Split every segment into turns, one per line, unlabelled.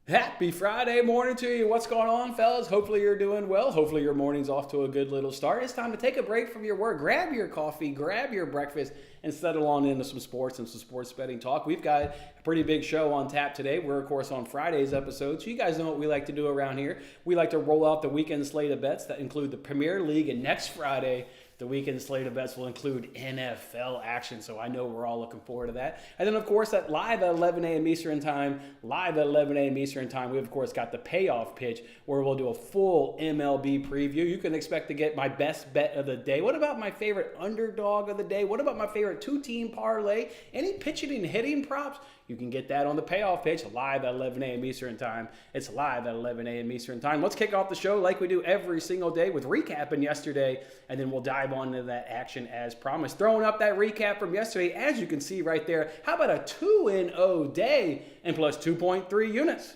Happy Friday morning to you. What's going on, fellas? Hopefully you're doing well. Hopefully your morning's off to a good little start. It's time to take a break from your work. Grab your coffee, grab your breakfast, and settle on into some sports and some sports betting talk. We've got a pretty big show on tap today. We're, of course, on Friday's episode. So you guys know what we like to do around here. We like to roll out the weekend slate of bets that include the Premier League, and next Friday, the weekend slate of bets will include NFL action, so I know we're all looking forward to that. And then, of course, at live at 11 a.m. Eastern Time, we have, of course, got the Payoff pitch, where we'll do a full MLB preview. You can expect to get my best bet of the day. What about my favorite underdog of the day? What about my favorite two-team parlay? Any pitching and hitting props? You can get that on the Payoff page, live at 11 a.m. Eastern Time. It's live at 11 a.m. Eastern Time. Let's kick off the show like we do every single day with recapping yesterday, and then we'll dive on into that action as promised. Throwing up that recap from yesterday, as you can see right there. How about a 2-0 day and plus 2.3 units?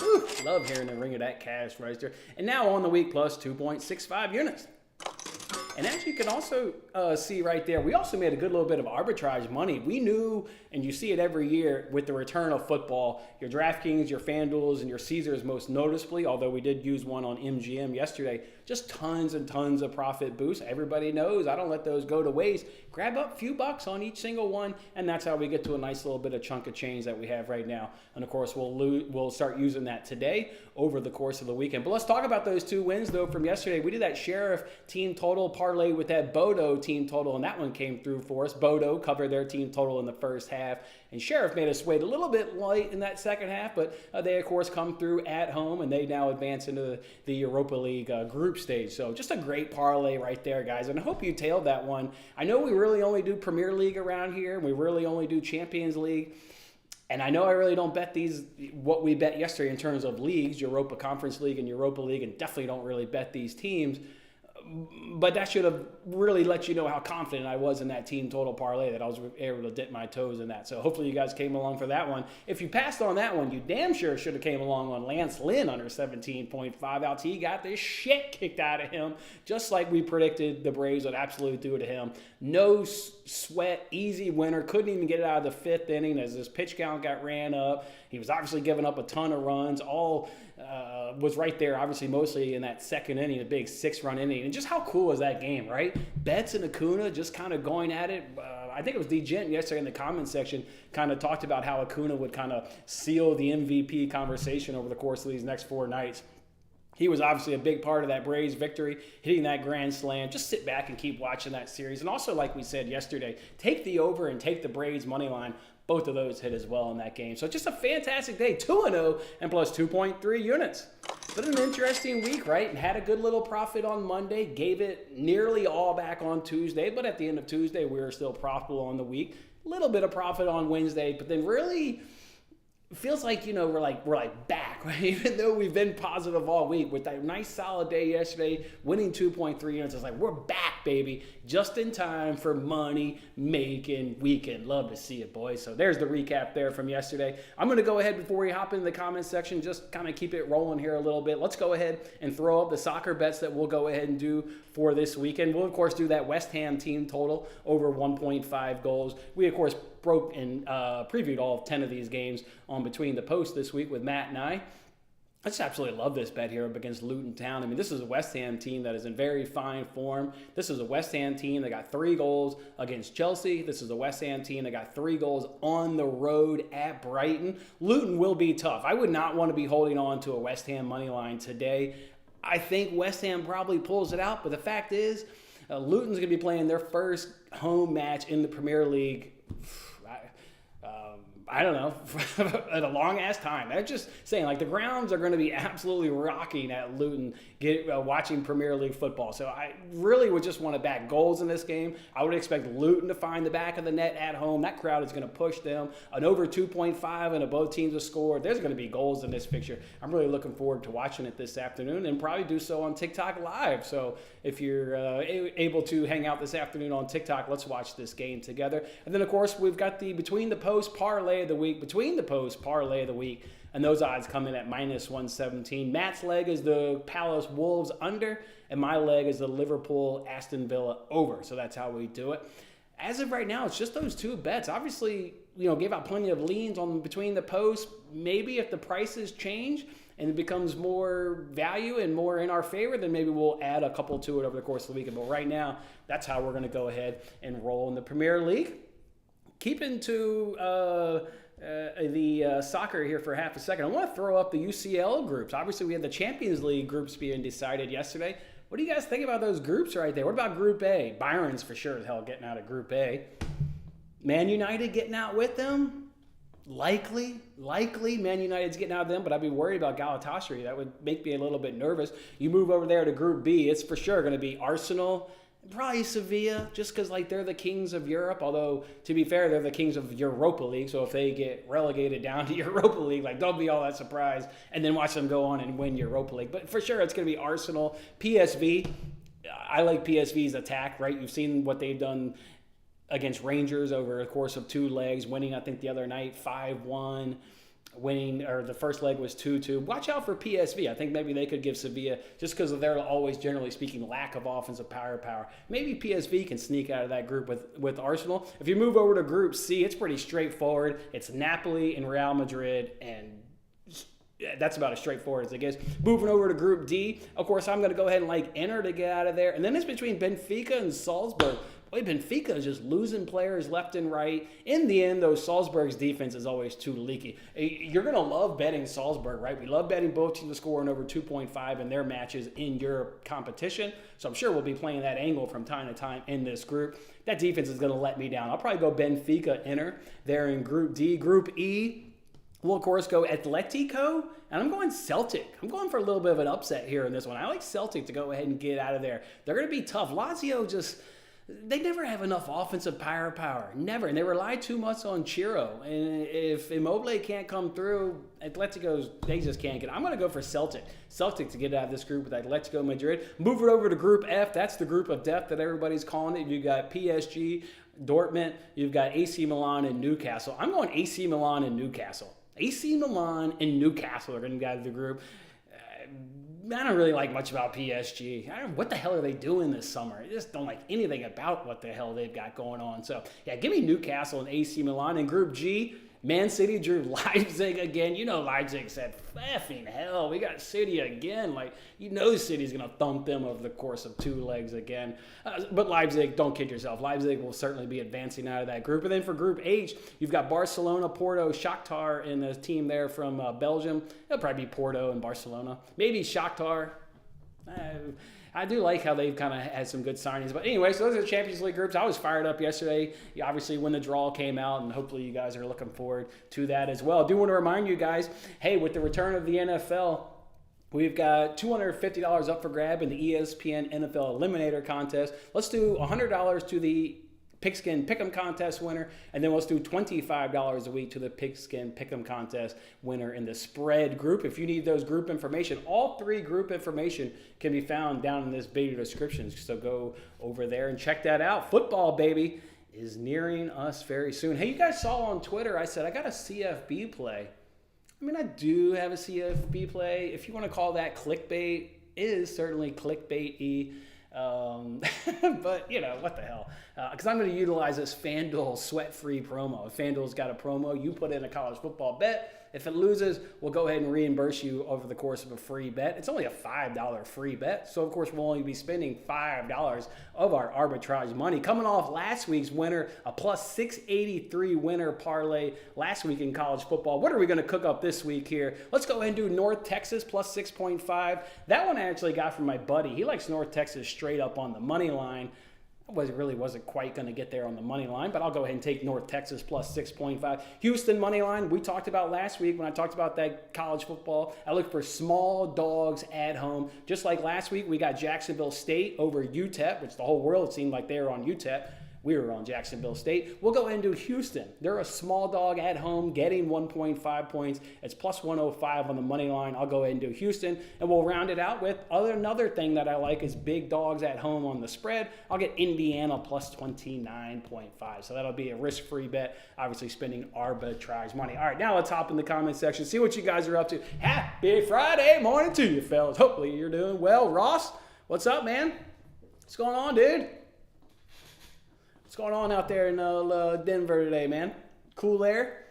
Whew, love hearing the ring of that cash register. And now on the week, plus 2.65 units. And as you can also see right there, we also made a good little bit of arbitrage money. We knew, and you see it every year with the return of football, your DraftKings, your FanDuels, and your Caesars most noticeably, although we did use one on MGM yesterday, just tons and tons of profit boosts. Everybody knows I don't let those go to waste. Grab up a few bucks on each single one, and that's how we get to a nice little bit of chunk of change that we have right now. And of course, we'll start using that today over the course of the weekend. But let's talk about those two wins, though, from yesterday. We did that Sheriff team total parlay with that Bodo team total, and that one came through for us. Bodo covered their team total in the first half, and Sheriff made us wait a little bit late in that second half, but they, of course, come through at home, and they now advance into the Europa League group stage. So just a great parlay right there, guys, and I hope you tailed that one. I know we really only do Premier League around here. We really only do Champions League. And I know I really don't bet what we bet yesterday in terms of leagues, Europa Conference League and Europa League, and definitely don't really bet these teams. But that should have really let you know how confident I was in that team total parlay, that I was able to dip my toes in that. So hopefully you guys came along for that one. If you passed on that one, you damn sure should have came along on Lance Lynn under 17.5 LT. He got this shit kicked out of him, just like we predicted the Braves would absolutely do to him. No sweat, easy winner. Couldn't even get it out of the fifth inning as his pitch count got ran up. He was obviously giving up a ton of runs. All was right there, obviously, mostly in that second inning, a big 6-run inning. And just how cool is that game, right? Betts and Acuna just kind of going at it. I think it was D-Gent yesterday in the comments section kind of talked about how Acuna would kind of seal the MVP conversation over the course of these next 4 nights. He was obviously a big part of that Braves victory, hitting that grand slam. Just sit back and keep watching that series. And also, like we said yesterday, take the over and take the Braves money line. Both of those hit as well in that game. So just a fantastic day, 2-0 and plus 2.3 units. But an interesting week, right? And had a good little profit on Monday, gave it nearly all back on Tuesday. But at the end of Tuesday, we were still profitable on the week. A little bit of profit on Wednesday, but then really feels like, we're like back, right? Even though we've been positive all week with that nice solid day yesterday, winning 2.3 units. It's like, we're back, baby, just in time for money making weekend. Love to see it, boys. So there's the recap there from yesterday. I'm going to go ahead before we hop into the comments section, just kind of keep it rolling here a little bit. Let's go ahead and throw up the soccer bets that we'll go ahead and do for this weekend. We'll, of course, do that West Ham team total over 1.5 goals. We, of course, broke and previewed all 10 of these games on Between the Posts this week with Matt and I just absolutely love this bet here up against Luton Town. I mean, this is a West Ham team that is in very fine form. This is a West Ham team that got 3 goals against Chelsea. This is a West Ham team that got 3 goals on the road at Brighton. Luton will be tough. I would not want to be holding on to a West Ham money line today. I think West Ham probably pulls it out, but the fact is, Luton's going to be playing their first home match in the Premier League. I don't know, at a long-ass time. That's just saying, like, the grounds are going to be absolutely rocking at Luton watching Premier League football. So I really would just want to back goals in this game. I would expect Luton to find the back of the net at home. That crowd is going to push them. An over 2.5 and both teams have scored. There's going to be goals in this fixture. I'm really looking forward to watching it this afternoon and probably do so on TikTok Live. So if you're able to hang out this afternoon on TikTok, let's watch this game together. And then, of course, we've got the Between the Post parlay of the week. Between the Post parlay of the week. And those odds come in at minus 117. Matt's leg is the Palace Wolves under, and my leg is the Liverpool Aston Villa over. So that's how we do it. as of right now, it's just those two bets. Obviously, gave out plenty of leans on between the posts. Maybe if the prices change and it becomes more value and more in our favor, then maybe we'll add a couple to it over the course of the weekend. But right now, that's how we're going to go ahead and roll in the Premier League. Keeping to the soccer here for half a second, I want to throw up the UCL groups. Obviously, we had the Champions League groups being decided yesterday. What do you guys think about those groups right there? What about Group A? Byron's for sure as hell getting out of Group A. Man United getting out with them? Likely Man United's getting out of them, but I'd be worried about Galatasaray. That would make me a little bit nervous. You move over there to Group B, it's for sure going to be Arsenal, probably Sevilla, just because they're the kings of Europe. Although, to be fair, they're the kings of Europa League. So if they get relegated down to Europa League, don't be all that surprised. And then watch them go on and win Europa League. But for sure, it's going to be Arsenal. PSV, I like PSV's attack, right? You've seen what they've done against Rangers over the course of 2 legs, winning, I think, the other night 5-1. The first leg was 2-2. Watch out for PSV. I think maybe they could give Sevilla, just because of their always, generally speaking, lack of offensive power. Maybe PSV can sneak out of that group with Arsenal. If you move over to Group C, it's pretty straightforward. It's Napoli and Real Madrid, and that's about as straightforward as it gets. Moving over to Group D, of course, I'm going to go ahead and Inter to get out of there. And then it's between Benfica and Salzburg. Boy, Benfica is just losing players left and right. In the end, though, Salzburg's defense is always too leaky. You're going to love betting Salzburg, right? We love betting both teams to score in over 2.5 in their matches in Europe competition. So I'm sure we'll be playing that angle from time to time in this group. That defense is going to let me down. I'll probably go Benfica, Inter there in Group D. Group E, we'll, of course, go Atletico, and I'm going Celtic. I'm going for a little bit of an upset here in this one. I like Celtic to go ahead and get out of there. They're going to be tough. Lazio they never have enough offensive power. Never. And they rely too much on Chiro. And if Immobile can't come through, Atletico's, they just can't get it. I'm going to go for Celtic. Celtic to get out of this group with Atletico Madrid. Move it over to Group F. That's the group of death that everybody's calling it. You've got PSG, Dortmund. You've got AC Milan and Newcastle. I'm going AC Milan and Newcastle. AC Milan and Newcastle are going to get out of the group. I don't really like much about PSG. What the hell are they doing this summer? I just don't like anything about what the hell they've got going on. So, yeah, give me Newcastle and AC Milan. In Group G, Man City drew Leipzig again. Leipzig said, effing hell, we got City again. City's going to thump them over the course of 2 legs again. But Leipzig, don't kid yourself. Leipzig will certainly be advancing out of that group. And then for Group H, you've got Barcelona, Porto, Shakhtar, and the team there from Belgium. It'll probably be Porto and Barcelona. Maybe Shakhtar. I do like how they've kind of had some good signings. But anyway, so those are the Champions League groups. I was fired up yesterday, obviously, when the draw came out, and hopefully you guys are looking forward to that as well. I do want to remind you guys, hey, with the return of the NFL, we've got $250 up for grab in the ESPN NFL Eliminator contest. Let's do $100 to the Pigskin Pick'em contest winner, and then let's do $25 a week to the Pigskin Pick'em contest winner in the spread group. If you need those group information, all 3 group information can be found down in this video description. So go over there and check that out. Football, baby, is nearing us very soon. Hey, you guys saw on Twitter, I said I got a CFB play. I do have a CFB play. If you want to call that clickbait, it is certainly clickbait-y. But, what the hell? Because I'm going to utilize this FanDuel sweat-free promo. If FanDuel's got a promo, you put in a college football bet. If it loses, we'll go ahead and reimburse you over the course of a free bet. It's only a $5 free bet. So, of course, we'll only be spending $5 of our arbitrage money. Coming off last week's winner, a plus 683 winner parlay last week in college football. What are we going to cook up this week here? Let's go ahead and do North Texas plus 6.5. That one I actually got from my buddy. He likes North Texas straight up on the money line. Wasn't quite going to get there on the money line, but I'll go ahead and take North Texas plus 6.5. Houston money line, we talked about last week when I talked about that college football. I look for small dogs at home. Just like last week, we got Jacksonville State over UTEP, which the whole world seemed like they were on UTEP. We were on Jacksonville State. We'll go ahead and do Houston. They're a small dog at home, getting 1.5 points. It's plus 105 on the money line. I'll go ahead and do Houston, and we'll round it out with another thing that I like is big dogs at home on the spread. I'll get Indiana plus 29.5. So that'll be a risk-free bet, obviously spending arbitrage money. All right, now let's hop in the comment section, see what you guys are up to. Happy Friday morning to you, fellas. Hopefully you're doing well. Ross, what's up, man? What's going on, dude? What's going on out there in Denver today, man? Cool air?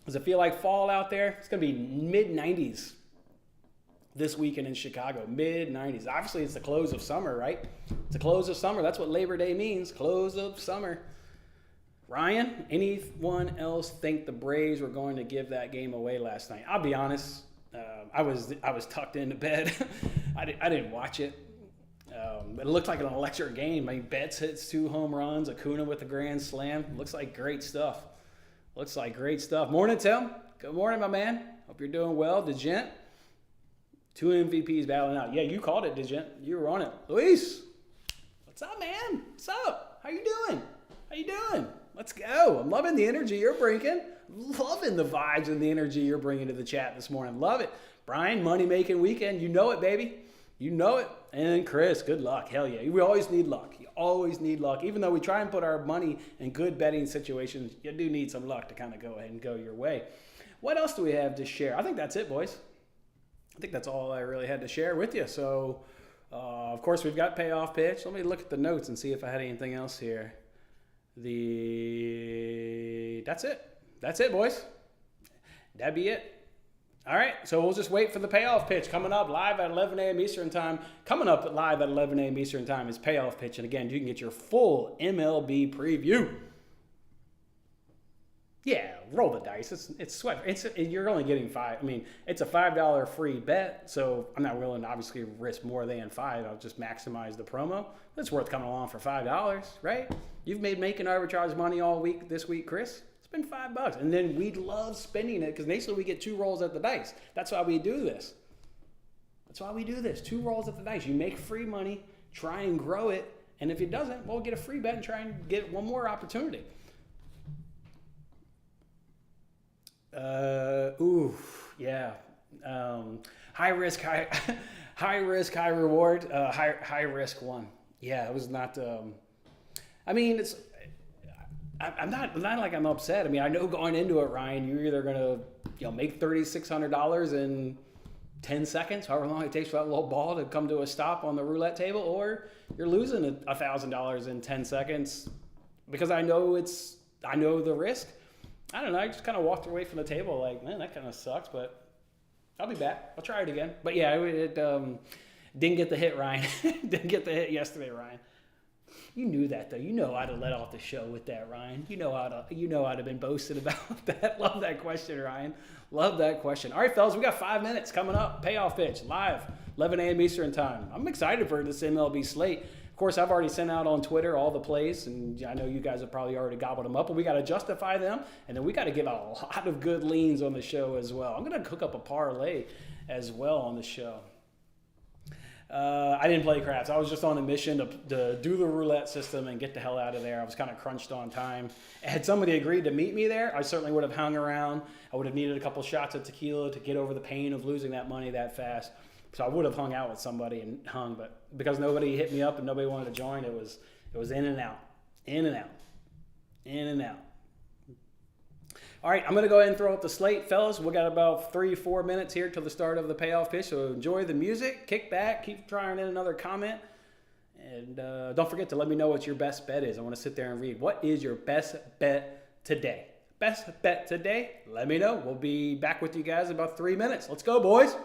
Does it feel like fall out there? It's going to be mid-90s this weekend in Chicago. Mid-90s. Obviously, it's the close of summer, right? It's the close of summer. That's what Labor Day means. Close of summer. Ryan, anyone else think the Braves were going to give that game away last night? I'll be honest. I was tucked into bed. I didn't watch it. It looked like an electric game. I mean, Betts hits 2 home runs. Acuna with a grand slam. Looks like great stuff. Morning, Tim. Good morning, my man. Hope you're doing well. DeGent. 2 MVPs battling out. Yeah, you called it, DeGent. You were on it. Luis, what's up, man? What's up? How you doing? Let's go. I'm loving the energy you're bringing. Loving the vibes and the energy you're bringing to the chat this morning. Love it. Brian, money-making weekend. You know it, baby. You know it. And Chris, good luck. Hell yeah. We always need luck. You always need luck. Even though we try and put our money in good betting situations, you do need some luck to kind of go ahead and go your way. What else do we have to share? I think that's it, boys. I think that's all I really had to share with you. So, of course, we've got payoff pitch. Let me look at the notes and see if I had anything else here. That's it, boys. That'd be it. All right, so we'll just wait for the payoff pitch. Coming up live at 11 a.m. Eastern Time. Coming up live at 11 a.m. Eastern Time is payoff pitch. And again, you can get your full MLB preview. Yeah, roll the dice. It's sweat. You're only getting 5. I mean, it's a $5 free bet, so I'm not willing to obviously risk more than 5. I'll just maximize the promo. It's worth coming along for $5, right? You've made making arbitrage money all week this week, Chris. It's been $5, and then we'd love spending it because basically we get 2 rolls at the dice. That's why we do this. 2 rolls at the dice. You make free money, try and grow it, and if it doesn't, well, get a free bet and try and get one more opportunity. Yeah. High risk, high reward. High risk one. Yeah, it was not. I mean, I'm not like I'm upset. I mean, I know going into it, Ryan, you're either gonna make $3,600 in 10 seconds, however long it takes for that little ball to come to a stop on the roulette table, or you're losing $1,000 in 10 seconds because I know the risk. I don't know. I just kind of walked away from the table like, man, that kind of sucks, but I'll be back. I'll try it again. But yeah, it didn't get the hit, Ryan. Didn't get the hit yesterday, Ryan. You knew that though. You know I'd have let off the show with that, Ryan. You know I'd have been boasting about that. Love that question, Ryan. Love that question. All right, fellas, we got 5 minutes coming up. Payoff pitch live, 11 a.m. Eastern Time. I'm excited for this MLB slate. Of course, I've already sent out on Twitter all the plays, and I know you guys have probably already gobbled them up, but we got to justify them, and then we got to give out a lot of good leans on the show as well. I'm going to cook up a parlay as well on the show. I didn't play craps. I was just on a mission to do the roulette system and get the hell out of there. I was kind of crunched on time. Had somebody agreed to meet me there, I certainly would have hung around. I would have needed a couple shots of tequila to get over the pain of losing that money that fast. So I would have hung out with somebody and hung, but because nobody hit me up and nobody wanted to join, it was in and out. All right, I'm going to go ahead and throw up the slate, fellas. We got about 3-4 minutes here till the start of the payoff pitch, so enjoy the music, kick back, keep trying in another comment, and don't forget to let me know what your best bet is. I want to sit there and read. What is your best bet today? Best bet today? Let me know. We'll be back with you guys in about 3 minutes. Let's go, boys.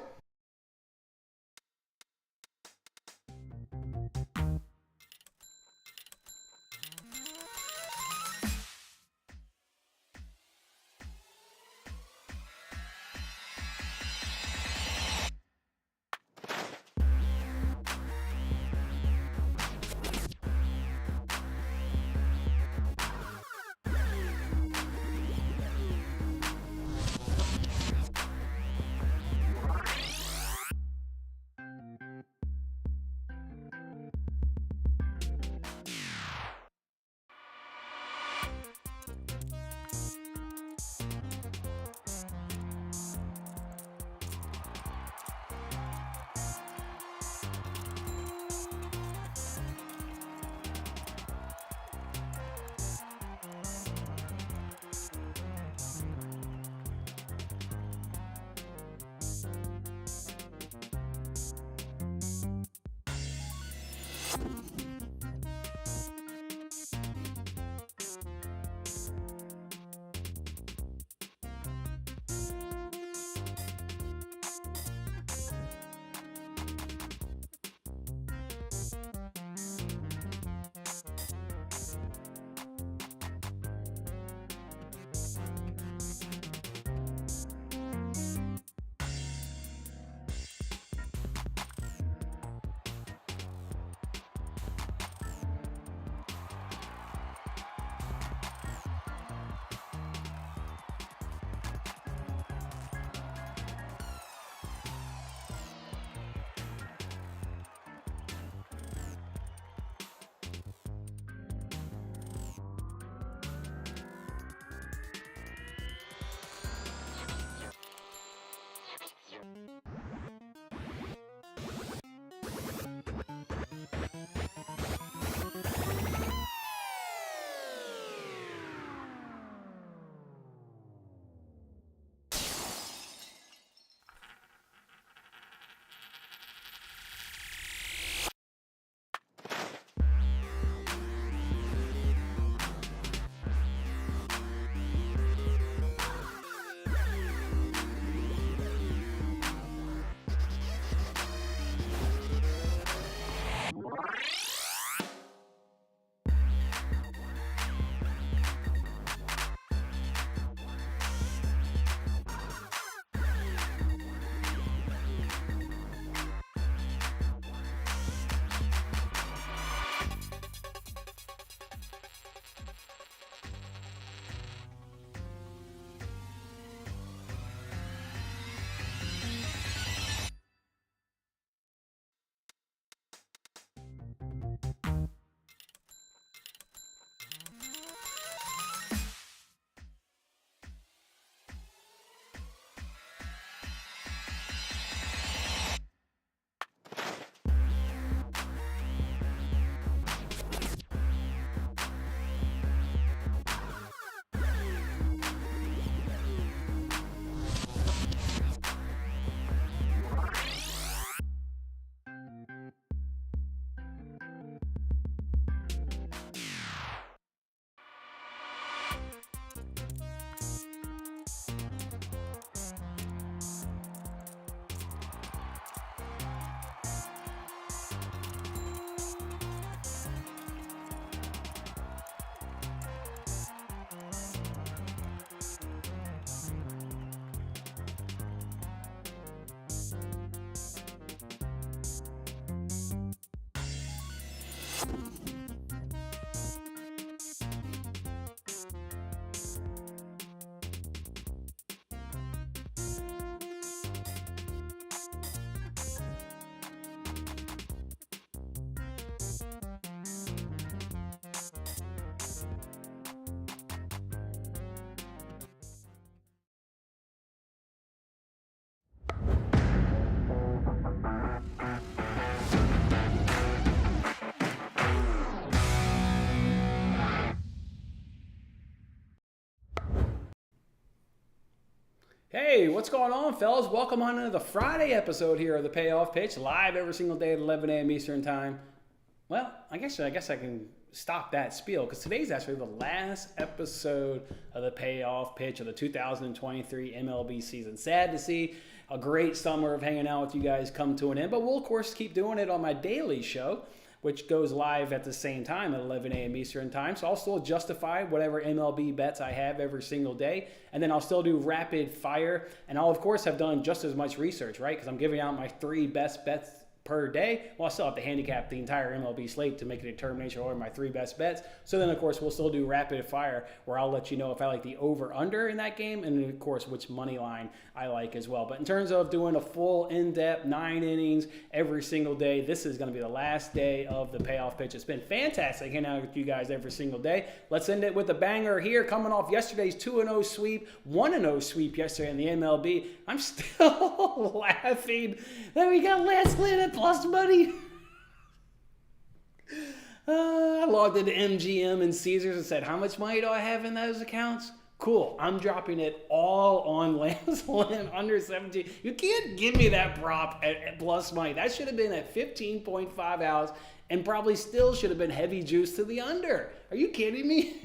Hey, what's going on, fellas? Welcome on into the Friday episode here of the Payoff Pitch, live every single day at 11 a.m. Eastern Time. Well, I guess I can stop that spiel because today's actually the last episode of the Payoff Pitch of the 2023 MLB season. Sad to see a great summer of hanging out with you guys come to an end, but we'll, of course, keep doing it on my daily show, which goes live at the same time at 11 a.m. Eastern Time. So I'll still justify whatever MLB bets I have every single day. And then I'll still do rapid fire. And I'll, of course, have done just as much research, right? Because I'm giving out my 3 best bets per day. Well, I still have to handicap the entire MLB slate to make a determination over my 3 best bets. So then, of course, we'll still do rapid fire where I'll let you know if I like the over-under in that game and, of course, which money line I like as well. But in terms of doing a full in-depth 9 innings every single day, this is going to be the last day of the Payoff Pitch. It's been fantastic hanging out with you guys every single day. Let's end it with a banger here, coming off yesterday's 2-0 sweep, 1-0 sweep yesterday in the MLB. I'm still laughing that we got last lit plus money. I logged into MGM and Caesars and said, how much money do I have in those accounts? Cool. I'm dropping it all on last limb under 17. You can't give me that prop at plus money. That should have been at 15.5 outs and probably still should have been heavy juice to the under. Are you kidding me?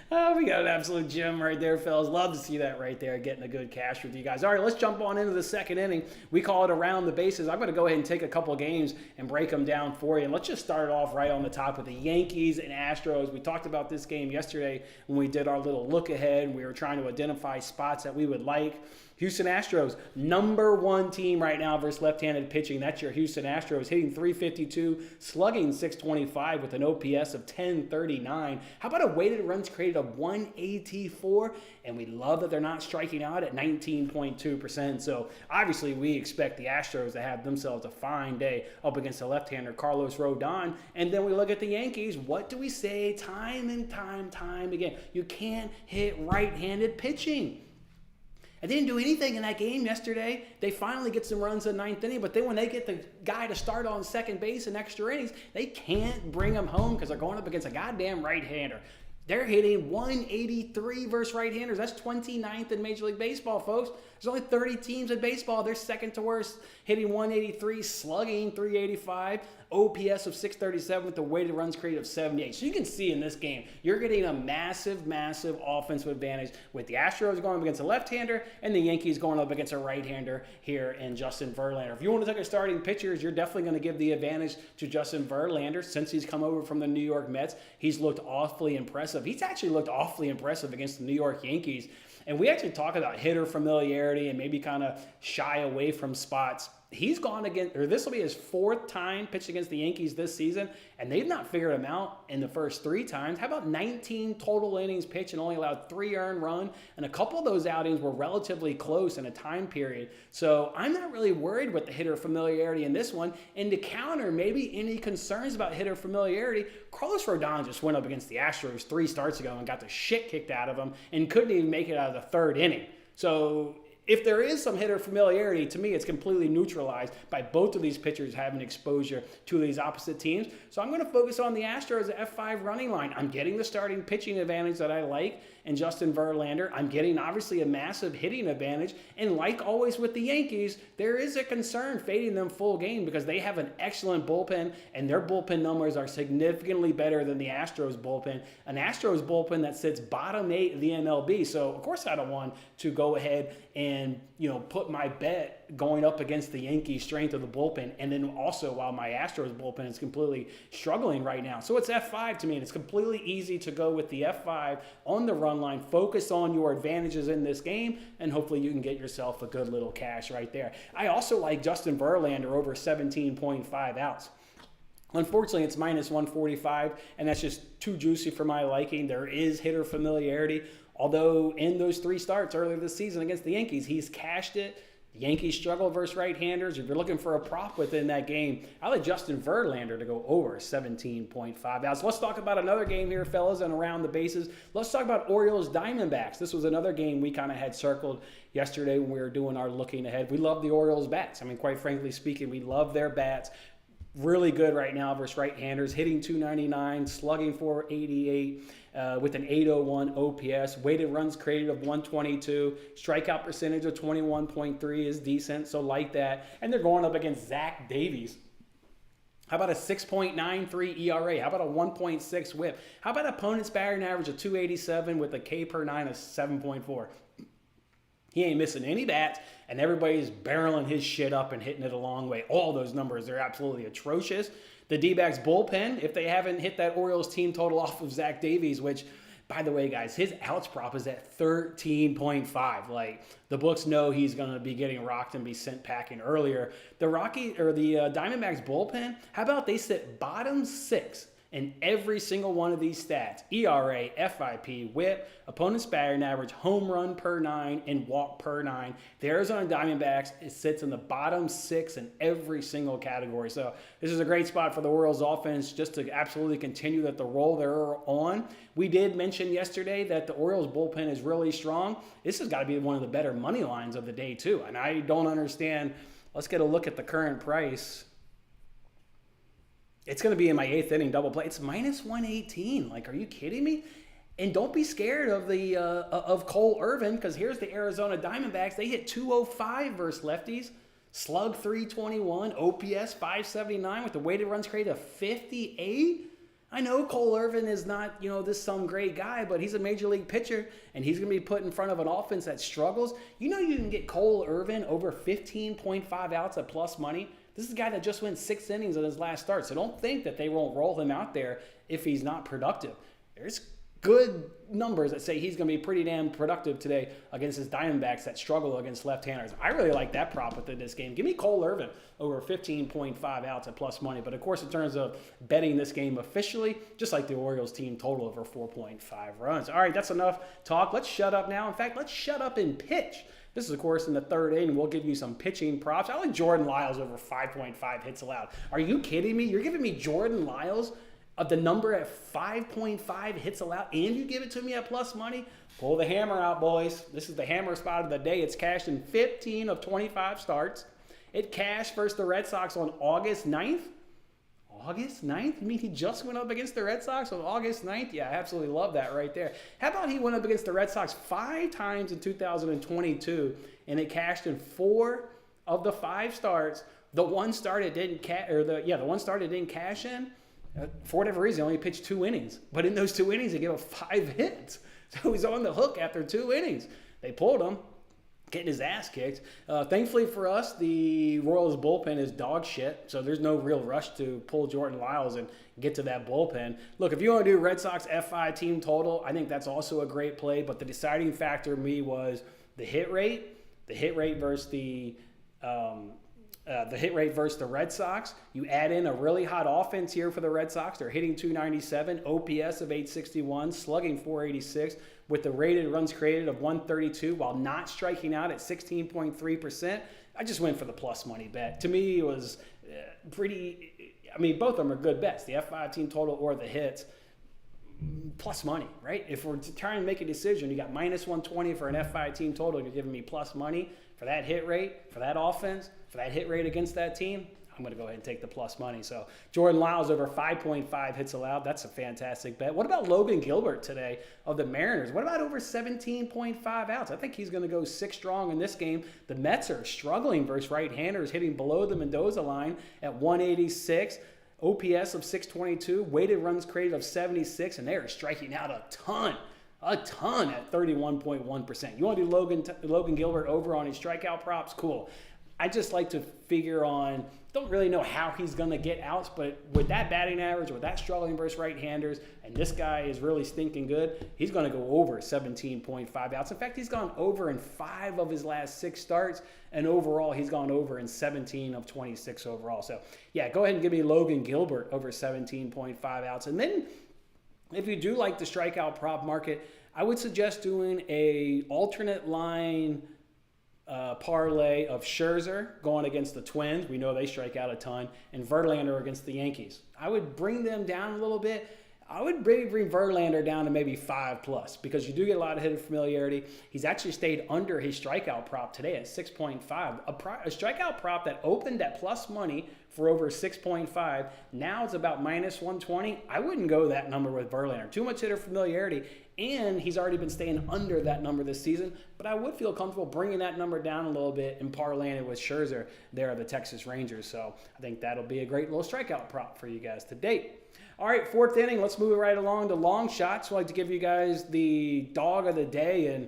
Oh, we got an absolute gem right there, fellas. Love to see that right there, getting a good cash with you guys. All right, let's jump on into the second inning. We call it around the bases. I'm going to go ahead and take a couple of games and break them down for you. And let's just start off right on the top with the Yankees and Astros. We talked about this game yesterday when we did our little look ahead. We were trying to identify spots that we would like. Houston Astros, number 1 team right now versus left-handed pitching. That's your Houston Astros, hitting .352, slugging .625 with an OPS of 1039. How about a weighted runs created of 184? And we love that they're not striking out at 19.2%. So obviously we expect the Astros to have themselves a fine day up against the left-hander Carlos Rodon. And then we look at the Yankees. What do we say time and time again? You can't hit right-handed pitching. I didn't do anything in that game yesterday. They finally get some runs in the 9th inning, but then when they get the guy to start on second base in extra innings, they can't bring him home because they're going up against a goddamn right-hander. They're hitting 183 versus right-handers. That's 29th in Major League Baseball, folks. There's only 30 teams in baseball. They're second to worst, hitting 183, slugging 385, OPS of 637 with the weighted runs created of 78. So you can see in this game, you're getting a massive offensive advantage with the Astros going up against a left-hander and the Yankees going up against a right-hander here in Justin Verlander. If you want to take a starting pitchers, you're definitely going to give the advantage to Justin Verlander since he's come over from the New York Mets. He's looked awfully impressive. He's actually looked awfully impressive against the New York Yankees. And we actually talk about hitter familiarity and maybe kind of shy away from spots. He's gone against, or this will be his 4th time pitched against the Yankees this season, and they've not figured him out in the first 3 times. How about 19 total innings pitched and only allowed 3 earned run? And a couple of those outings were relatively close in a time period. So I'm not really worried with the hitter familiarity in this one. And to counter maybe any concerns about hitter familiarity, Carlos Rodon just went up against the Astros 3 starts ago and got the shit kicked out of him and couldn't even make it out of the 3rd inning. So if there is some hitter familiarity, to me, it's completely neutralized by both of these pitchers having exposure to these opposite teams. So I'm going to focus on the Astros F5 running line. I'm getting the starting pitching advantage that I like in Justin Verlander. I'm getting, obviously, a massive hitting advantage. And like always with the Yankees, there is a concern fading them full game because they have an excellent bullpen, and their bullpen numbers are significantly better than the Astros bullpen. An Astros bullpen that sits bottom 8 of the MLB. So, of course, I don't want to go ahead and put my bet going up against the Yankees' strength of the bullpen, and then also while my Astros bullpen is completely struggling right now. So it's F5 to me, and it's completely easy to go with the F5 on the run line, focus on your advantages in this game, and hopefully you can get yourself a good little cash right there. I also like Justin Verlander over 17.5 outs. Unfortunately, it's minus 145, and that's just too juicy for my liking. There is hitter familiarity. Although in those 3 starts earlier this season against the Yankees, he's cashed it. The Yankees struggle versus right-handers. If you're looking for a prop within that game, I like Justin Verlander to go over 17.5 outs. Let's talk about another game here, fellas, and around the bases. Let's talk about Orioles Diamondbacks. This was another game we kind of had circled yesterday when we were doing our looking ahead. We love the Orioles bats. I mean, quite frankly speaking, we love their bats. Really good right now versus right-handers, hitting .299, slugging .488. with an 801 OPS, weighted runs created of 122, strikeout percentage of 21.3 is decent, so like that. And they're going up against Zach Davies. How about a 6.93 ERA? How about a 1.6 whip? How about opponent's batting average of 287 with a K per 9 of 7.4? He ain't missing any bats, and everybody's barreling his shit up and hitting it a long way. All those numbers, they're absolutely atrocious. The D-backs bullpen, if they haven't hit that Orioles team total off of Zach Davies, which, by the way, guys, his outs prop is at 13.5. Like, the books know he's going to be getting rocked and be sent packing earlier. The Diamondbacks bullpen, how about they sit bottom 6 in every single one of these stats? ERA, FIP, whip, opponent's batting average, home run per 9, and walk per 9. The Arizona Diamondbacks, it sits in the bottom 6 in every single category. So this is a great spot for the Orioles offense just to absolutely continue the role they're on. We did mention yesterday that the Orioles bullpen is really strong. This has got to be one of the better money lines of the day too. And I don't understand. Let's get a look at the current price. It's going to be in my 8th inning double play. It's minus 118. Like, are you kidding me? And don't be scared of the of Cole Irvin, because here's the Arizona Diamondbacks. They hit 205 versus lefties, slug 321, OPS 579 with the weighted runs created of 58. I know Cole Irvin is not, this some great guy, but he's a major league pitcher, and he's going to be put in front of an offense that struggles. You can get Cole Irvin over 15.5 outs at plus money. This is a guy that just went 6 innings in his last start, so don't think that they won't roll him out there if he's not productive. There's good numbers that say he's going to be pretty damn productive today against his Diamondbacks that struggle against left-handers. I really like that prop within this game. Give me Cole Irvin over 15.5 outs at plus money. But, of course, in terms of betting this game officially, just like the Orioles team total over 4.5 runs. All right, that's enough talk. Let's shut up now. In fact, let's shut up and pitch. This is, of course, in the 3rd inning. We'll give you some pitching props. I like Jordan Lyles over 5.5 hits allowed. Are you kidding me? You're giving me Jordan Lyles of the number at 5.5 hits allowed, and you give it to me at plus money? Pull the hammer out, boys. This is the hammer spot of the day. It's cashed in 15 of 25 starts. It cashed versus the Red Sox on August 9th. August 9th? You mean he just went up against the Red Sox on August 9th? Yeah, I absolutely love that right there. How about he went up against the Red Sox 5 times in 2022, and it cashed in 4 of the 5 starts. The one start it didn't cash in. For whatever reason, he only pitched 2 innings. But in those 2 innings, he gave up 5 hits. So he's on the hook after 2 innings. They pulled him, getting his ass kicked. Thankfully for us, the Royals bullpen is dog shit, so there's no real rush to pull Jordan Lyles and get to that bullpen. Look, if you want to do Red Sox FI team total, I think that's also a great play, but the deciding factor to me was the hit rate versus the hit rate versus the Red Sox. You add in a really hot offense here for the Red Sox. They're hitting 297, OPS of 861, slugging 486, with the rated runs created of 132 while not striking out at 16.3%. I just went for the plus money bet. To me, it was both of them are good bets. The F5 team total or the hits. Plus money, right? If we're trying to make a decision, you got minus 120 for an F5 team total. You're giving me plus money for that hit rate, for that offense, for that hit rate against that team. I'm going to go ahead and take the plus money. So Jordan Lyles over 5.5 hits allowed. That's a fantastic bet. What about Logan Gilbert today of the Mariners? What about over 17.5 outs? I think he's going to go 6 strong in this game. The Mets are struggling versus right-handers, hitting below the Mendoza line at 186. OPS of 622, weighted runs created of 76, and they are striking out a ton at 31.1%. You want to do Logan Gilbert over on his strikeout props? Cool. I just like to figure on, don't really know how he's going to get outs, but with that batting average, with that struggling versus right-handers, and this guy is really stinking good, he's going to go over 17.5 outs. In fact, he's gone over in 5 of his last 6 starts, and overall, he's gone over in 17 of 26 overall. So, yeah, go ahead and give me Logan Gilbert over 17.5 outs. And then, if you do like the strikeout prop market, I would suggest doing a alternate line parlay of Scherzer going against the Twins. We know they strike out a ton. And Verlander against the Yankees. I would bring them down a little bit. I would bring Verlander down to maybe 5+ because you do get a lot of hitting familiarity. He's actually stayed under his strikeout prop today at 6.5. A strikeout prop that opened at plus money for over 6.5. Now it's about minus 120. I wouldn't go that number with Verlander. Too much hitter familiarity, and he's already been staying under that number this season. But I would feel comfortable bringing that number down a little bit and parlaying it with Scherzer there of the Texas Rangers. So I think that'll be a great little strikeout prop for you guys to date. All right, fourth inning. Let's move right along to long shots. I'd like to give you guys the dog of the day. And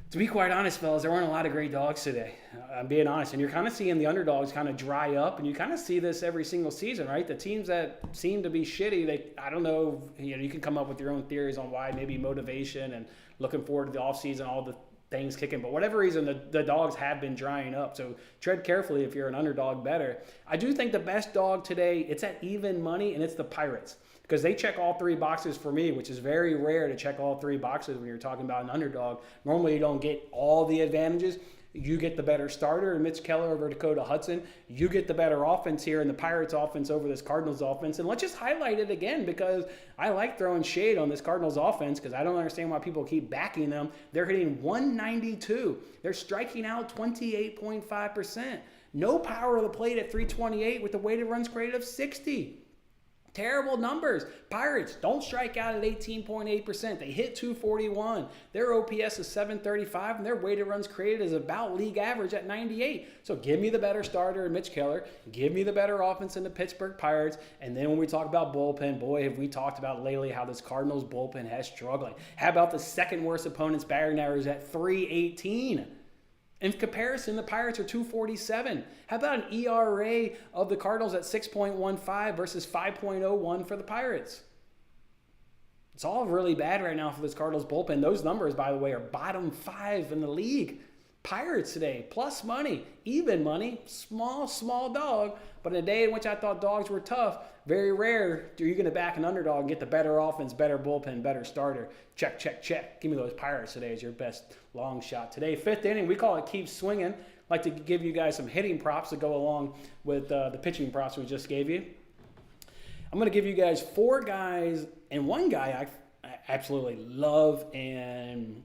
to be quite honest, fellas, there weren't a lot of great dogs today. I'm being honest. And you're kind of seeing the underdogs kind of dry up. And you kind of see this every single season, right? The teams that seem to be shitty, I don't know, you can come up with your own theories on why, maybe motivation and looking forward to the offseason, all the things kicking. But whatever reason, the dogs have been drying up. So tread carefully if you're an underdog better. I do think the best dog today, it's at even money, and it's the Pirates. Because they check all three boxes for me, which is very rare to check all three boxes when you're talking about an underdog. Normally you don't get all the advantages. You get the better starter, Mitch Keller over Dakota Hudson. You get the better offense here in the Pirates offense over this Cardinals offense. And let's just highlight it again because I like throwing shade on this Cardinals offense because I don't understand why people keep backing them. They're hitting 192. They're striking out 28.5%. No power of the plate at 328 with the weighted runs created of 60. Terrible numbers. Pirates don't strike out at 18.8%. They hit 241. Their OPS is 735, and their weighted runs created is about league average at 98. So give me the better starter in Mitch Keller. Give me the better offense in the Pittsburgh Pirates. And then when we talk about bullpen, boy, have we talked about lately how this Cardinals bullpen has struggling. How about the second worst opponent's batting average at 318? In comparison, the Pirates are 247. How about an ERA of the Cardinals at 6.15 versus 5.01 for the Pirates? It's all really bad right now for this Cardinals bullpen. Those numbers, by the way, are bottom 5 in the league. Pirates today, plus money, even money, small dog. But in a day in which I thought dogs were tough, very rare are you going to back an underdog and get the better offense, better bullpen, better starter. Check. Give me those Pirates today as your best long shot today. Fifth inning, we call it keep swinging. I'd like to give you guys some hitting props to go along with the pitching props we just gave you. I'm going to give you guys 4 guys and 1 guy I absolutely love. And,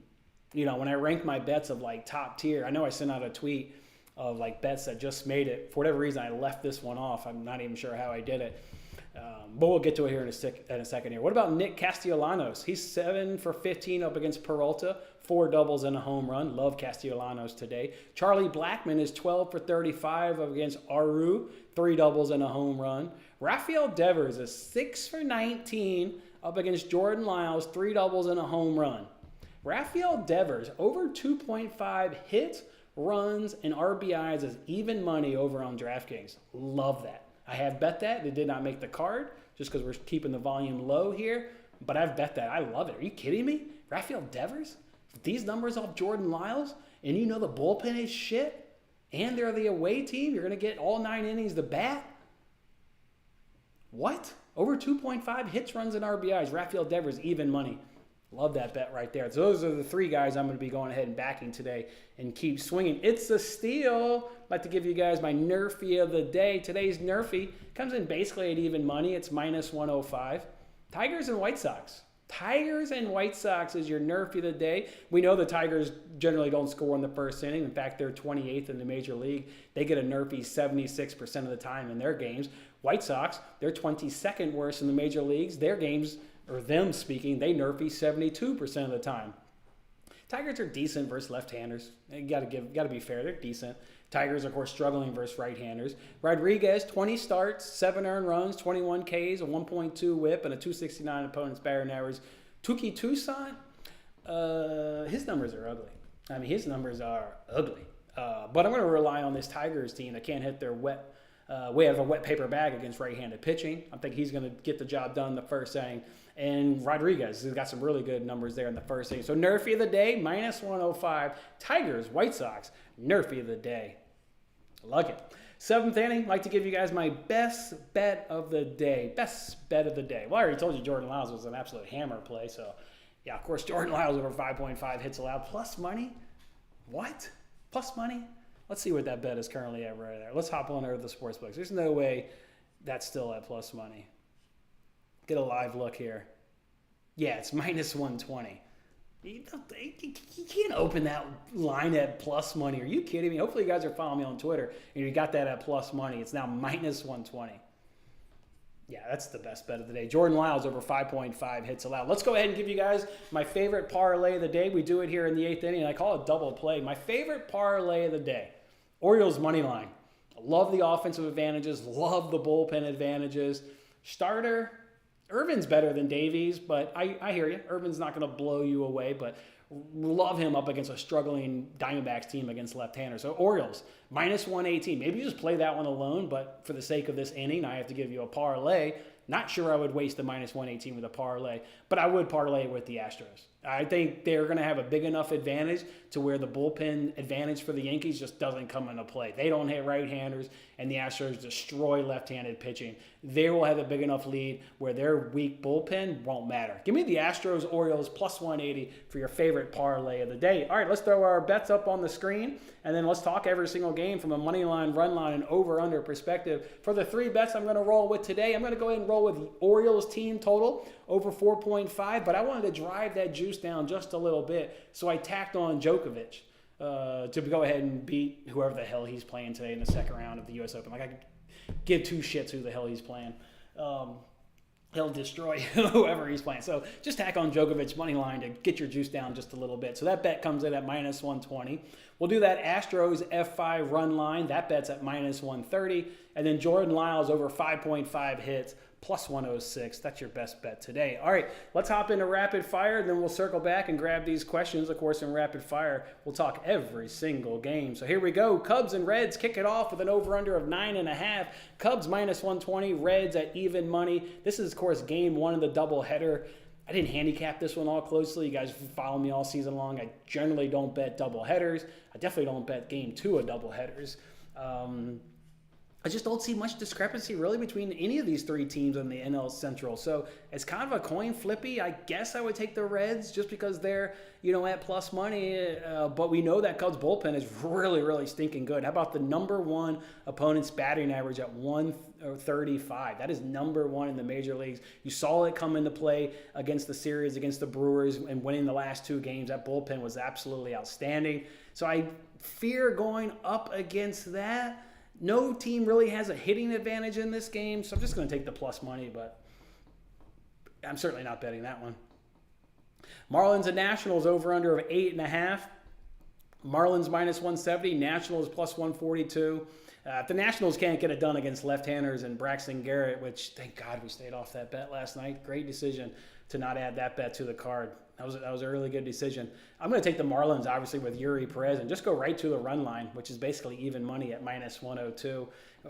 when I rank my bets of like top tier, I know I sent out a tweet of like bets that just made it. For whatever reason, I left this one off. I'm not even sure how I did it. But we'll get to it here in a second here. What about Nick Castellanos? He's 7 for 15 up against Peralta, 4 doubles and a home run. Love Castellanos today. Charlie Blackmon is 12 for 35 up against Aru, 3 doubles and a home run. Rafael Devers is 6 for 19 up against Jordan Lyles, 3 doubles and a home run. Rafael Devers over 2.5 hits, runs, and RBIs is even money over on DraftKings. Love that. I have bet that. It did not make the card just because we're keeping the volume low here, but I've bet that. I love it. Are you kidding me? Rafael Devers? These numbers off Jordan Lyles, and you know the bullpen is shit, and they're the away team, you're going to get all 9 innings to bat? What? Over 2.5 hits, runs, and RBIs. Rafael Devers, even money. Love that bet right there. So those are the 3 guys I'm going to be going ahead and backing today and keep swinging. It's a steal. I'd like to give you guys my NRFI of the day. Today's NRFI comes in basically at even money. It's minus 105. Tigers and White Sox. Tigers and White Sox is your NRFI of the day. We know the Tigers generally don't score in the first inning. In fact, they're 28th in the major league. They get a NRFI 76% of the time in their games. White Sox, they're 22nd worst in the major leagues. Their games, or them speaking, they NRFI 72% of the time. Tigers are decent versus left-handers. You got to be fair. They're decent. Tigers, of course, struggling versus right-handers. Rodriguez, 20 starts, 7 earned runs, 21 Ks, a 1.2 WHIP, and a 269 opponent's batting average. Tuki Toussaint, his numbers are ugly. I mean, his numbers are ugly. But I'm going to rely on this Tigers team that can't hit their way out of a wet paper bag against right-handed pitching. I think he's going to get the job done in the first inning. And Rodriguez has got some really good numbers there in the first inning. So NRFI of the day, minus 105. Tigers, White Sox, NRFI of the day. Like it. 7th inning, I'd like to give you guys my best bet of the day. Best bet of the day. Well, I already told you Jordan Lyles was an absolute hammer play. So, yeah, of course, Jordan Lyles over 5.5 hits allowed. Plus money? What? Plus money? Let's see what that bet is currently at right there. Let's hop on over to the sports books. There's no way that's still at plus money. Get a live look here. Yeah, it's minus 120. You can't open that line at plus money. Are you kidding me? Hopefully you guys are following me on Twitter and you got that at plus money. It's now minus 120. Yeah, that's the best bet of the day. Jordan Lyles over 5.5 hits allowed. Let's go ahead and give you guys my favorite parlay of the day. We do it here in the 8th inning, and I call it double play. My favorite parlay of the day, Orioles money line. I love the offensive advantages, love the bullpen advantages. Starter, Irvin's better than Davies, but I hear you. Irvin's not going to blow you away, but love him up against a struggling Diamondbacks team against left-handers. So Orioles, minus 118. Maybe you just play that one alone, but for the sake of this inning, I have to give you a parlay. Not sure I would waste the minus 118 with a parlay, but I would parlay it with the Astros. I think they're going to have a big enough advantage to where the bullpen advantage for the Yankees just doesn't come into play. They don't hit right-handers, and the Astros destroy left-handed pitching. They will have a big enough lead where their weak bullpen won't matter. Give me the Astros, Orioles, plus 180 for your favorite parlay of the day. All right, let's throw our bets up on the screen, and then let's talk every single game from a money line, run line, and over-under perspective. For the 3 bets I'm going to roll with today, I'm going to go ahead and roll with the Orioles team total over 4.5, but I wanted to drive that juice down just a little bit, so I tacked on Djokovic to go ahead and beat whoever the hell he's playing today in the second round of the U.S. Open. Like, I could give 2 shits who the hell he's playing. He'll destroy whoever he's playing. So just tack on Djokovic's money line to get your juice down just a little bit. So that bet comes in at minus 120. We'll do that Astros F5 run line. That bet's at minus 130. And then Jordan Lyles over 5.5 hits, plus 106. That's your best bet today. All right, let's hop into rapid fire, and then we'll circle back and grab these questions. Of course, in rapid fire, we'll talk every single game. So here we go. Cubs and Reds kick it off with an over-under of 9.5. Cubs minus 120, Reds at even money. This is, of course, game 1 of the doubleheader. I didn't handicap this one all closely. You guys follow me all season long. I generally don't bet doubleheaders. I definitely don't bet game 2 of doubleheaders. I just don't see much discrepancy really between any of these 3 teams in the NL Central. So it's kind of a coin flippy. I guess I would take the Reds just because they're, at plus money. But we know that Cubs bullpen is really, really stinking good. How about the number 1 opponent's batting average at 135? That is number 1 in the major leagues. You saw it come into play against the series, against the Brewers, and winning the last 2 games. That bullpen was absolutely outstanding. So I fear going up against that. No team really has a hitting advantage in this game, so I'm just going to take the plus money, but I'm certainly not betting that one. Marlins and Nationals over-under of 8.5. Marlins minus 170, Nationals plus 142. If the Nationals can't get it done against left-handers and Braxton Garrett, which, thank God we stayed off that bet last night. Great decision to not add that bet to the card. That was a really good decision. I'm going to take the Marlins, obviously, with Yuri Perez and just go right to the run line, which is basically even money at minus 102.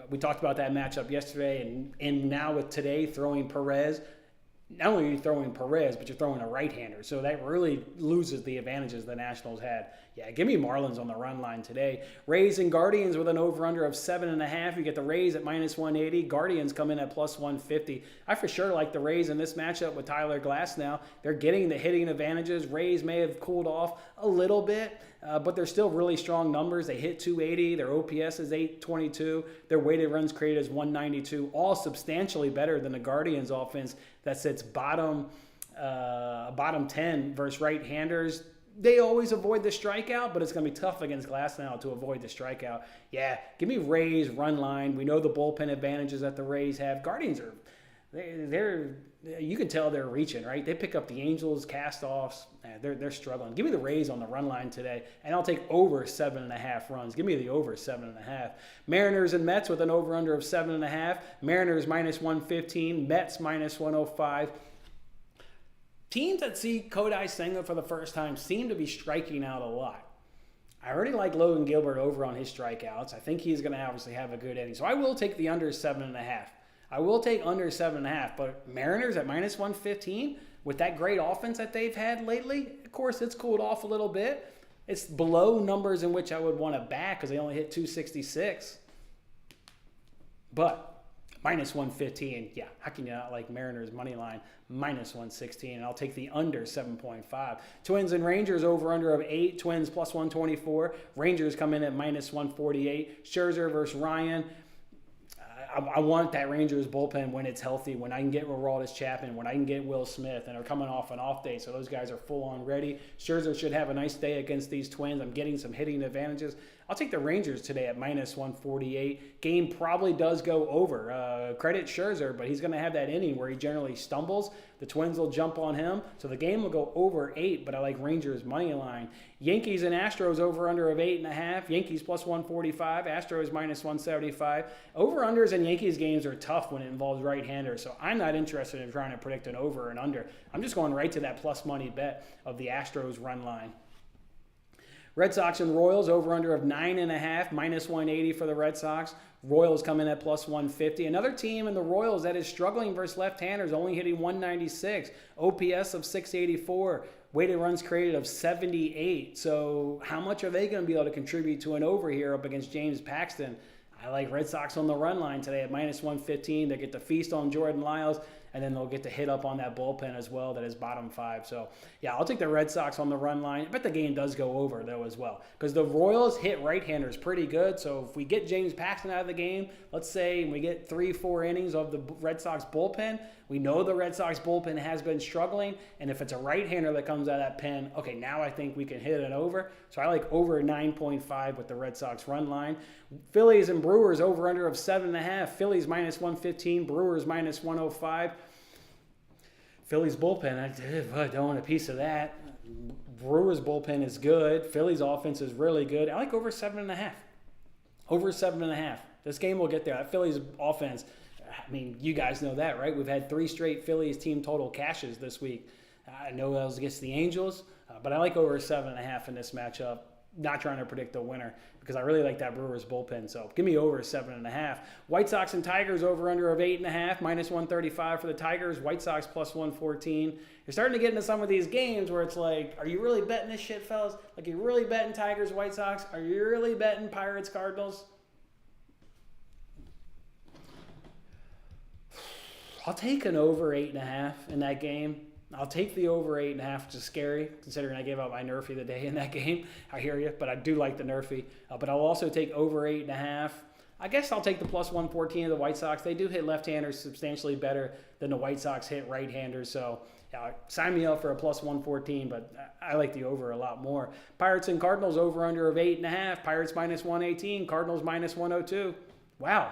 We talked about that matchup yesterday, and now with today throwing Perez, not only are you throwing Perez, but you're throwing a right-hander. So that really loses the advantages the Nationals had. Yeah, give me Marlins on the run line today. Rays and Guardians with an over-under of 7.5. You get the Rays at minus 180. Guardians come in at plus 150. I for sure like the Rays in this matchup with Tyler Glass now. They're getting the hitting advantages. Rays may have cooled off a little bit, but they're still really strong numbers. They hit 280. Their OPS is 822. Their weighted runs created is 192. All substantially better than the Guardians offense that sits bottom 10 versus right-handers. They always avoid the strikeout, but it's going to be tough against Glass now to avoid the strikeout. Yeah, give me Rays, run line. We know the bullpen advantages that the Rays have. Guardians are, they're you can tell they're reaching, right? They pick up the Angels, cast-offs. They're struggling. Give me the Rays on the run line today, and I'll take over 7.5 runs. Give me the over 7.5. Mariners and Mets with an over-under of 7.5. Mariners minus 115. Mets minus 105. Teams that see Kodai Senga for the first time seem to be striking out a lot. I already like Logan Gilbert over on his strikeouts. I think he's going to obviously have a good inning. So I will take the under 7.5. I will take under 7.5. But Mariners at minus 115 with that great offense that they've had lately, of course, it's cooled off a little bit. It's below numbers in which I would want to back because they only hit 266. But minus 115, yeah, how can you not like Mariners money line? Minus 116, and I'll take the under 7.5. Twins and Rangers over-under of 8. Twins plus 124. Rangers come in at minus 148. Scherzer versus Ryan. I want that Rangers bullpen when it's healthy, when I can get Aroldis Chapman, when I can get Will Smith, and they're coming off an off day, so those guys are full on ready. Scherzer should have a nice day against these Twins. I'm getting some hitting advantages. I'll take the Rangers today at minus 148. Game probably does go over. Credit Scherzer, but he's going to have that inning where he generally stumbles. The Twins will jump on him, so the game will go over 8, but I like Rangers money line. Yankees and Astros over under of 8.5. Yankees plus 145. Astros minus 175. Over-unders in Yankees games are tough when it involves right-handers, so I'm not interested in trying to predict an over and under. I'm just going right to that plus money bet of the Astros run line. Red Sox and Royals over under of 9.5, minus 180 for the Red Sox. Royals come in at plus 150. Another team in the Royals that is struggling versus left-handers, only hitting 196. OPS of 684. Weighted runs created of 78. So how much are they going to be able to contribute to an over here up against James Paxton? I like Red Sox on the run line today at minus 115. They get to feast on Jordan Lyles, and then they'll get to hit up on that bullpen as well that is bottom 5. So, yeah, I'll take the Red Sox on the run line. I bet the game does go over, though, as well. Because the Royals hit right-handers pretty good. So if we get James Paxton out of the game, let's say we get 3-4 innings of the Red Sox bullpen, we know the Red Sox bullpen has been struggling. And if it's a right-hander that comes out of that pen, okay, now I think we can hit it over. So I like over 9.5 with the Red Sox run line. Phillies and Brewers over under of 7.5. Phillies minus 115, Brewers minus 105. Phillies bullpen, I don't want a piece of that. Brewers bullpen is good. Phillies offense is really good. I like over 7.5. Over 7.5. This game will get there. That Phillies offense, I mean, you guys know that, right? We've had 3 straight Phillies team total cashes this week. I know that was against the Angels, but I like over 7.5 in this matchup. Not trying to predict the winner because I really like that Brewers bullpen. So give me over 7.5. White Sox and Tigers over under of 8.5, minus 135 for the Tigers. White Sox plus 114. You're starting to get into some of these games where it's like, are you really betting this shit, fellas? Like, you really betting Tigers, White Sox? Are you really betting Pirates, Cardinals? I'll take an over 8.5 in that game. I'll take the over 8.5, which is scary, considering I gave out my NRFI the day in that game. I hear you, but I do like the NRFI. But I'll also take over 8.5. I guess I'll take the plus 114 of the White Sox. They do hit left-handers substantially better than the White Sox hit right-handers. So sign me up for a plus 114, but I like the over a lot more. Pirates and Cardinals over under of 8.5. Pirates minus 118. Cardinals minus 102. Wow.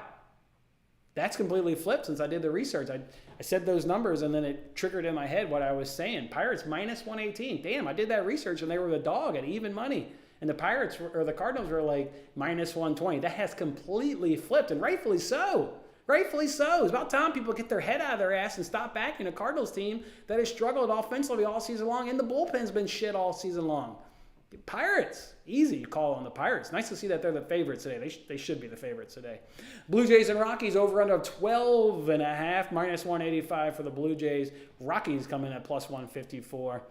That's completely flipped since I did the research. I said those numbers, and then it triggered in my head what I was saying. Pirates minus 118. Damn, I did that research, and they were the dog at even money. And the Pirates, or the Cardinals, were like minus 120. That has completely flipped, and rightfully so. Rightfully so. It's about time people get their head out of their ass and stop backing a Cardinals team that has struggled offensively all season long, and the bullpen's been shit all season long. Pirates, easy call on the Pirates. Nice to see that they're the favorites today. They should be the favorites today. Blue Jays and Rockies over under 12.5, minus 185 for the Blue Jays. Rockies come in at plus 154.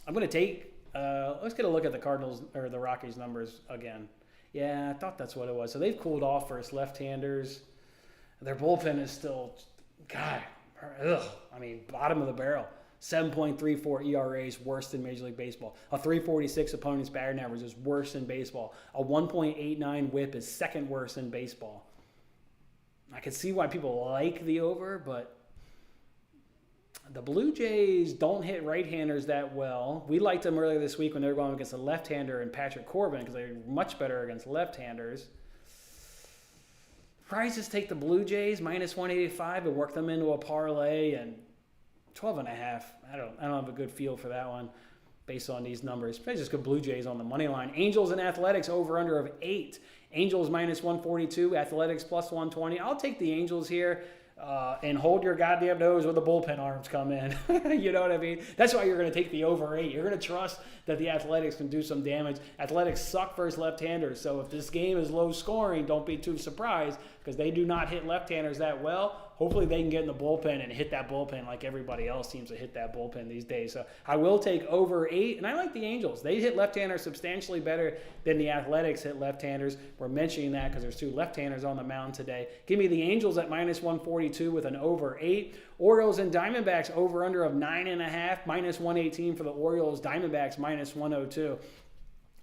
I'm going to take, let's get a look at the Cardinals or the Rockies numbers again. Yeah, I thought that's what it was. So they've cooled off versus left-handers. Their bullpen is still, God, bottom of the barrel. 7.34 ERA is worse than Major League Baseball. A 346 opponent's batting average is worse than baseball. A 1.89 whip is second worst in baseball. I can see why people like the over, but the Blue Jays don't hit right-handers that well. We liked them earlier this week when they were going against a left-hander and Patrick Corbin because they're much better against left-handers. Probably just take the Blue Jays minus 185 and work them into a parlay, and 12.5. I don't have a good feel for that one based on these numbers. Probably just go Blue Jays on the money line. Angels and Athletics over under of 8. Angels minus 142. Athletics plus 120. I'll take the Angels here. And hold your goddamn nose when the bullpen arms come in. You know what I mean? That's why you're going to take the over 8. You're going to trust that the Athletics can do some damage. Athletics suck versus left-handers, so if this game is low scoring, don't be too surprised because they do not hit left-handers that well. Hopefully they can get in the bullpen and hit that bullpen like everybody else seems to hit that bullpen these days. So I will take over 8, and I like the Angels. They hit left-handers substantially better than the Athletics hit left-handers. We're mentioning that because there's 2 left-handers on the mound today. Give me the Angels at minus 142 with an over 8. Orioles and Diamondbacks over under of 9.5, minus 118 for the Orioles. Diamondbacks minus 102.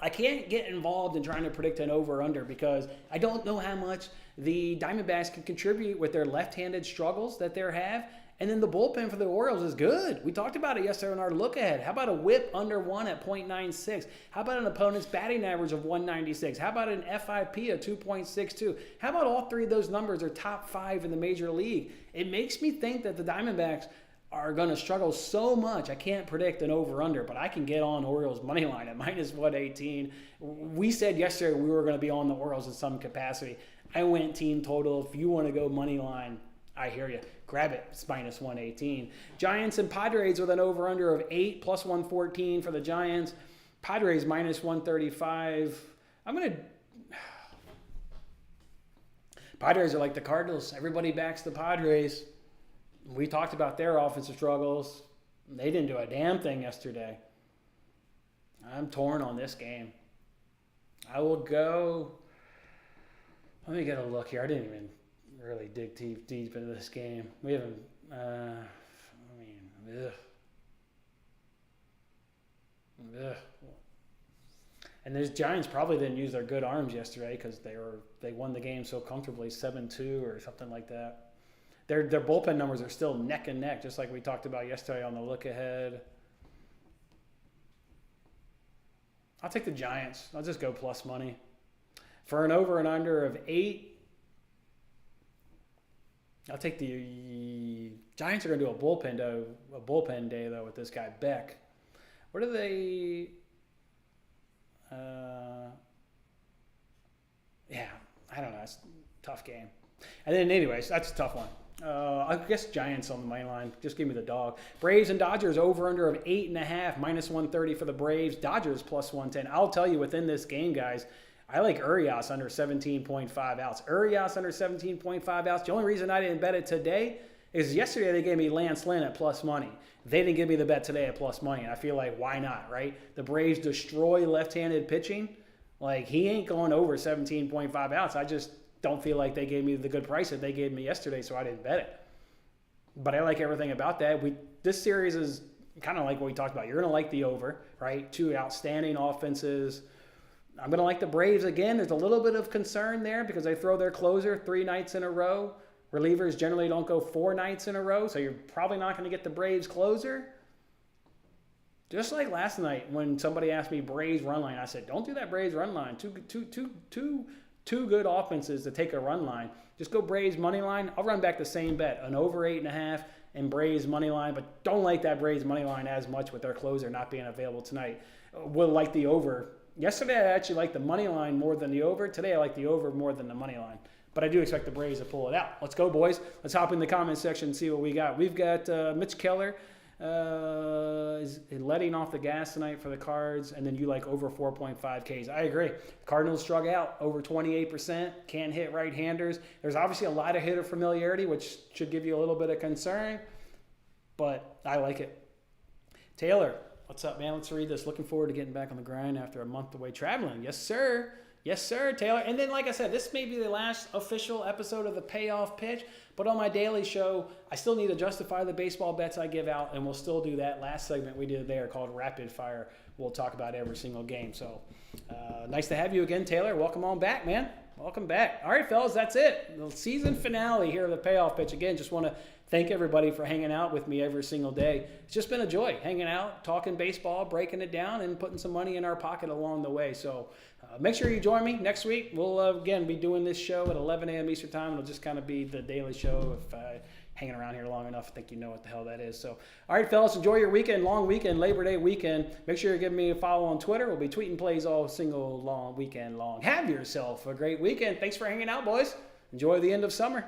I can't get involved in trying to predict an over-under because I don't know how much the Diamondbacks can contribute with their left-handed struggles that they have. And then the bullpen for the Orioles is good. We talked about it yesterday in our look ahead. How about a whip under 1 at .96? How about an opponent's batting average of 196? How about an FIP of 2.62? How about all three of those numbers are top 5 in the major league? It makes me think that the Diamondbacks are going to struggle so much. I can't predict an over-under, but I can get on Orioles money line at -118. We said yesterday we were going to be on the Orioles in some capacity. I went team total. If you want to go money line, I hear you. Grab it. It's -118. Giants and Padres with an over-under of 8 plus 114 for the Giants. Padres -135. Padres are like the Cardinals. Everybody backs the Padres. We talked about their offensive struggles. They didn't do a damn thing yesterday. I'm torn on this game. I will go. Let me get a look here. I didn't even really dig deep into this game. We haven't. And those Giants probably didn't use their good arms yesterday because they won the game so comfortably, 7-2 or something like that. Their bullpen numbers are still neck and neck, just like we talked about yesterday on the look ahead. I'll take the Giants. I'll just go plus money. For an over and under of 8, I'll take the Giants are going to do a bullpen day, though, with this guy, Beck. What are they? I don't know. It's a tough game. And then, anyways, that's a tough one. I guess Giants on the money line. Just give me the dog. Braves and Dodgers over under of 8.5, -130 for the Braves. Dodgers +110. I'll tell you, within this game, guys, I like Urias under 17.5 outs. Urias under 17.5 outs. The only reason I didn't bet it today is yesterday they gave me Lance Lynn at plus money. They didn't give me the bet today at plus money. And I feel like, why not, right? The Braves destroy left-handed pitching. Like, he ain't going over 17.5 outs. I just don't feel like they gave me the good price that they gave me yesterday, so I didn't bet it. But I like everything about that. This series is kind of like what we talked about. You're going to like the over, right? 2 outstanding offenses. I'm going to like the Braves again. There's a little bit of concern there because they throw their closer 3 nights in a row. Relievers generally don't go 4 nights in a row, so you're probably not going to get the Braves closer. Just like last night when somebody asked me Braves run line, I said, don't do that Braves run line. Two good offenses to take a run line. Just go Braves money line. I'll run back the same bet, an over 8.5 and Braves money line, but don't like that Braves money line as much with their closer not being available tonight. Will like the over. Yesterday I actually liked the money line more than the over. Today I like the over more than the money line. But I do expect the Braves to pull it out. Let's go, boys. Let's hop in the comment section and see what we got. We've got Mitch Keller is letting off the gas tonight for the Cards, and then you like over 4.5 Ks. I agree. Cardinals struck out over 28%. Can't hit right-handers. There's obviously a lot of hitter familiarity, which should give you a little bit of concern, but I like it. Taylor, what's up, man? Let's read this. Looking forward to getting back on the grind after a month away traveling. Yes, sir. Yes, sir, Taylor. And then, like I said, this may be the last official episode of the Payoff Pitch, but on my daily show, I still need to justify the baseball bets I give out, and we'll still do that last segment we did there called Rapid Fire. We'll talk about every single game. So, nice to have you again, Taylor. Welcome on back, man. Welcome back. All right, fellas, that's it. The season finale here of the Payoff Pitch. Again, just want to thank everybody for hanging out with me every single day. It's just been a joy hanging out, talking baseball, breaking it down, and putting some money in our pocket along the way. So make sure you join me next week. We'll, again, be doing this show at 11 a.m. Eastern Time. It'll just kind of be the daily show. If hanging around here long enough, I think you know what the hell that is. So, all right, fellas, enjoy your weekend, long weekend, Labor Day weekend. Make sure you give me a follow on Twitter. We'll be tweeting plays all single long weekend long. Have yourself a great weekend. Thanks for hanging out, boys. Enjoy the end of summer.